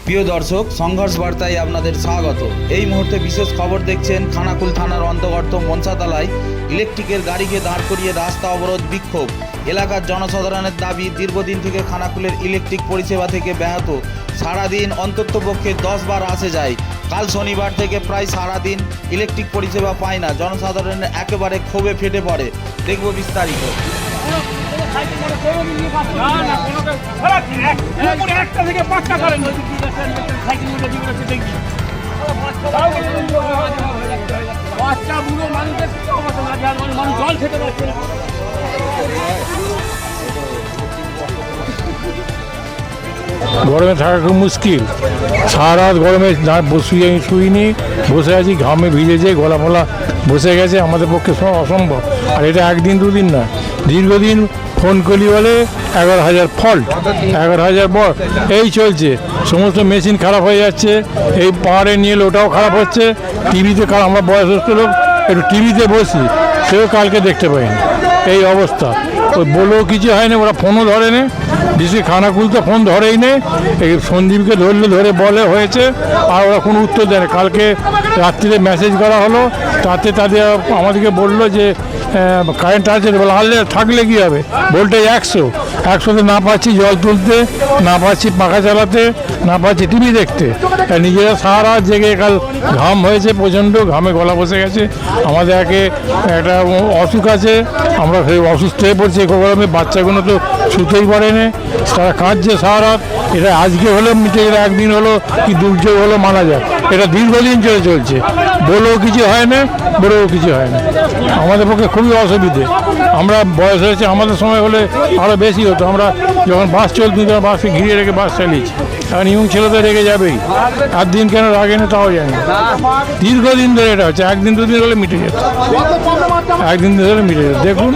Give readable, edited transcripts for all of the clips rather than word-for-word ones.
প্রিয় দর্শক, সংঘর্ষ বার্তায় আপনাদের স্বাগত। এই মুহূর্তে বিশেষ খবর দেখছেন খানাকুল থানার অন্তর্গত মনসাতলায় ইলেকট্রিকের গাড়িকে দাঁড় করিয়ে রাস্তা অবরোধ বিক্ষোভ। এলাকার জনসাধারণের দাবি, দীর্ঘদিন থেকে খানাকুলের ইলেকট্রিক পরিষেবা থেকে ব্যাহত। সারাদিন অন্ততপক্ষে 10 বার আসে যায়। কাল শনিবার থেকে প্রায় সারাদিন ইলেকট্রিক পরিষেবা পায় না। জনসাধারণের একেবারে ক্ষোভে ফেটে পড়ে। দেখব বিস্তারিত। একটা থেকে 5টা করেন বাচ্চা বুড়ো মানুষের মানুষ জল খেতে পারছে না। গরমে থাকা খুব মুশকিল। সারা রাত গরমে শুইনি, বসে আছি, ঘামে ভিজেছে, গলা ফলা বসে গেছে, আমাদের পক্ষে অসম্ভব। আর এটা একদিন দুদিন না, দীর্ঘদিন ফোন করলি বলে 11,000 ফল্ট, 11,000 বর এই চলছে। সমস্ত মেশিন খারাপ হয়ে যাচ্ছে, এই পাহাড়ে নিয়ে ওটাও খারাপ হচ্ছে। টিভিতে আমরা বয়স্ক লোক একটু টিভিতে বসি, সেও কালকে দেখতে পাইনি। এই অবস্থা, ওই বলেও কিছু হয়নি, ওরা ফোনও ধরে নে, বিশেষ খানাকুল তো ফোন ধরেই নেই। এই সন্দীপকে ধরে বলে হয়েছে, আর ওরা কোনো উত্তর দেয় না। কালকে রাত্রিরে মেসেজ করা হলো, তাতে তাদের আমাদেরকে বললো যে কারেন্ট আছে, বলে আনলে থাকলে কী হবে, ভোল্টেজ 100তে না পাচ্ছি জল তুলতে, না পাচ্ছি পাখা চালাতে, না পাচ্ছি টিভি দেখতে। নিজেরা সারা রাত জেগে কাল ঘাম হয়েছে, প্রচণ্ড ঘামে গলা বসে গেছে। আমাদের একটা অসুখ আছে, আমরা সেই অসুস্থ হয়ে পড়ছি গরমে। বাচ্চাগুলো তো শুতেই পারে না, তারা কাঁদছে সারা রাত। এটা আজকে হলো মিটে, এটা একদিন হলো কি দুর্যোগ হলো মানা যায়। এটা দীর্ঘদিন চলছে, বলেও কিছু হয় না, বলেও কিছু হয় না। আমাদের পক্ষে খুবই অসুবিধে। আমরা বয়স হয়েছে, আমাদের সময় হলে আরও বেশি হতো। আমরা যখন বাস চলতো, তখন বাসকে ঘিরে রেখে বাস চালিয়েছি। এখন ইয়ং ছেলেদের রেখে যাবেই, আর দিন কেন রাগে না তাও জানি না। দীর্ঘদিন ধরে এটা হচ্ছে, একদিন দুদিন হলে মিটে যেত, একদিন ধরে মিটে যেত। দেখুন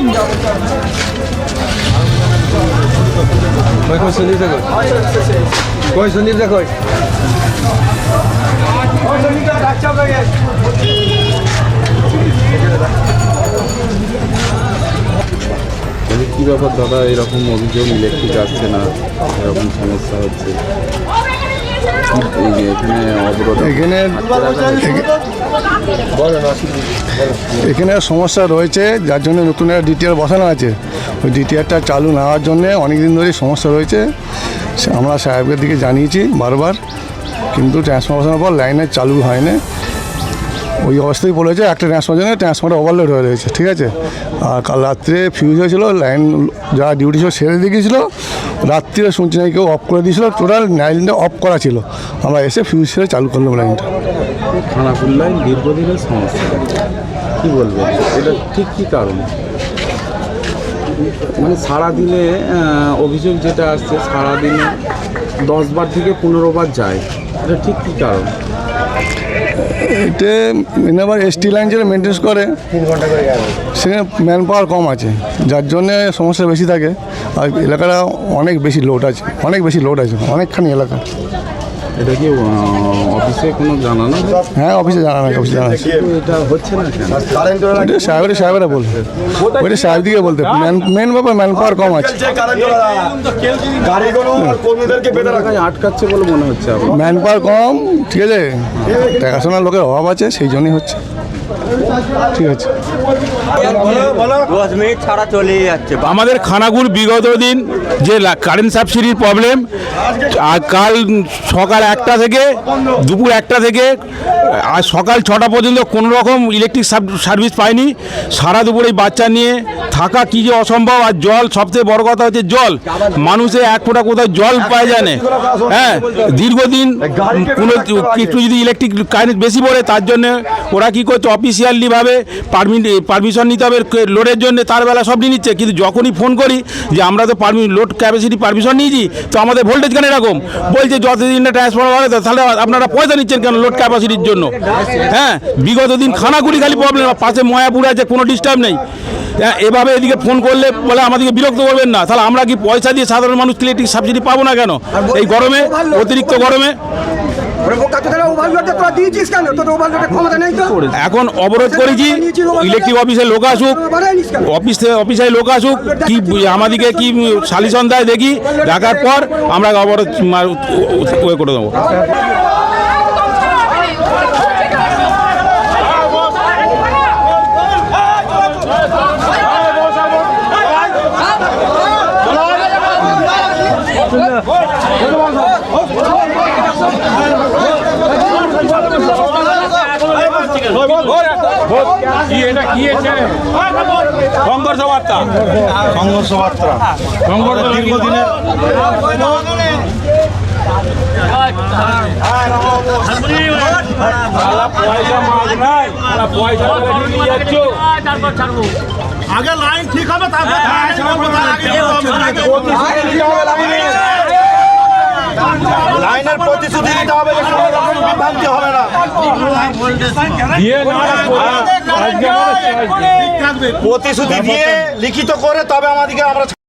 কি ব্যাপার দাদা, এরকম অভিযোগ ইলেকট্রিক আসছে না, এরকম সমস্যা হচ্ছে এখানে সমস্যা রয়েছে, যার জন্য নতুন একটা ডিটিআর বসানো আছে। ওই ডিটিআরটা চালু না হওয়ার জন্যে অনেক দিন ধরেই সমস্যা রয়েছে। আমরা সাহেবের দিকে জানিয়েছি বারবার, কিন্তু ট্রান্সফার বসানোর পর লাইনে চালু হয় না। ওই অবস্থায় বলেছে একটা ট্রান্সফারটা ওভারলোড হয়ে রয়েছে, ঠিক আছে। আর কাল রাত্রে ফিউজ হয়েছিল, লাইন যারা ডিউটি ছিল সেরে দিয়ে গিয়েছিলো। রাত্রিরে শুনছি নাকি কেউ অফ করে দিয়েছিলো, টোটাল লাইনটা অফ করা ছিল। আমরা এসে ফিউজ ছেড়ে চালু করলাম লাইনটা। খানাকুল লাইন দীর্ঘদিনের সমস্যা, কী বলবেন, এটা ঠিক কী কারণ? মানে সারাদিনে অভিযোগ যেটা আসছে, সারাদিনে 10 বার থেকে 15 বার যায়, এটা ঠিক কী কারণ? এটা আবার এসটি লাইন যেটা মেনটেন্স করে, সেখানে ম্যান পাওয়ার কম আছে, যার জন্যে সমস্যা বেশি থাকে। আর এলাকাটা অনেক বেশি লোড আছে, অনেকখানি এলাকা। এটা কি অফিসে কোনো জানানো? হ্যাঁ, অফিসে জানানো আছে। এটা হচ্ছে না কেন? সাহেবেরা বলবে, ওইটা সাহেব দিকে বলতে। মেন ব্যাপার ম্যান পাওয়ার কম আছে, আটকাচ্ছে বলে মনে হচ্ছে। ম্যান পাওয়ার কম, ঠিক আছে। দেখাশোনার লোকের অভাব আছে, সেই জন্যই হচ্ছে। ঠিক আছে, 10 মিনিট ছাড়া চলে যাচ্ছে। আমাদের খানাকুল বিগত দিন যে কারেন্ট সাবসিডির প্রবলেম, আর কাল সকাল 1টা থেকে দুপুর 1টা থেকে আর সকাল 6টা পর্যন্ত কোনো রকম ইলেকট্রিক সার্ভিস পাইনি। সারা দুপুর এই বাচ্চা নিয়ে থাকা কী যে অসম্ভব। আর জল, সবচেয়ে বড় কথা হচ্ছে জল, মানুষের এক ফোঁটা কোথাও জল পায় যায় না। হ্যাঁ, দীর্ঘদিন কোনো একটু যদি ইলেকট্রিক কারেন্ট বেশি পড়ে, তার জন্য ওরা কী করছে, অফিসিয়ালিভাবে পারমিশন নিতে হবে লোডের জন্য, তার বেলা সব নিয়ে নিচ্ছে। কিন্তু যখনই ফোন করি যে আমরা তো লোড ক্যাপাসিটি পারমিশন নিয়েছি, তো আমাদের ভোল্টেজ কেন এরকম, বলছে যতদিন না ট্রান্সফার হবে তাহলে আপনারা পয়সা নিচ্ছেন কেন লোড ক্যাপাসিটির জন্য। হ্যাঁ, বিগত দিন খানাকুলি খালি প্রবলেম, পাশে ময়াপুর আছে, কোনো ডিস্টার্ব নেই। এভাবে এদিকে ফোন করলে বলে আমাদেরকে বিরক্ত করবেন না, তাহলে আমরা কি পয়সা দিয়ে সাধারণ মানুষ ইলেকট্রিক সাবসিডি পাবো না কেন এই গরমে, অতিরিক্ত গরমে? এখন অবরোধ করেছি, ইলেকট্রিক অফিসের লোক আসুক, অফিসে লোক আসুক, কি আমাদেরকে কি সালিশন দেয় দেখি, ডাকার পর আমরা অবরোধ করে দেবো। সংঘর্ষ বার্তা দীর্ঘদিনের আগে লাইন ঠিক হবে তারপর লাইনের প্রতিশ্রুতি দিতে হবে, বিভ্রান্তি হবে না। প্রতিশ্রুতি দিয়ে লিখিত করে তবে আমাদেরকে আমরা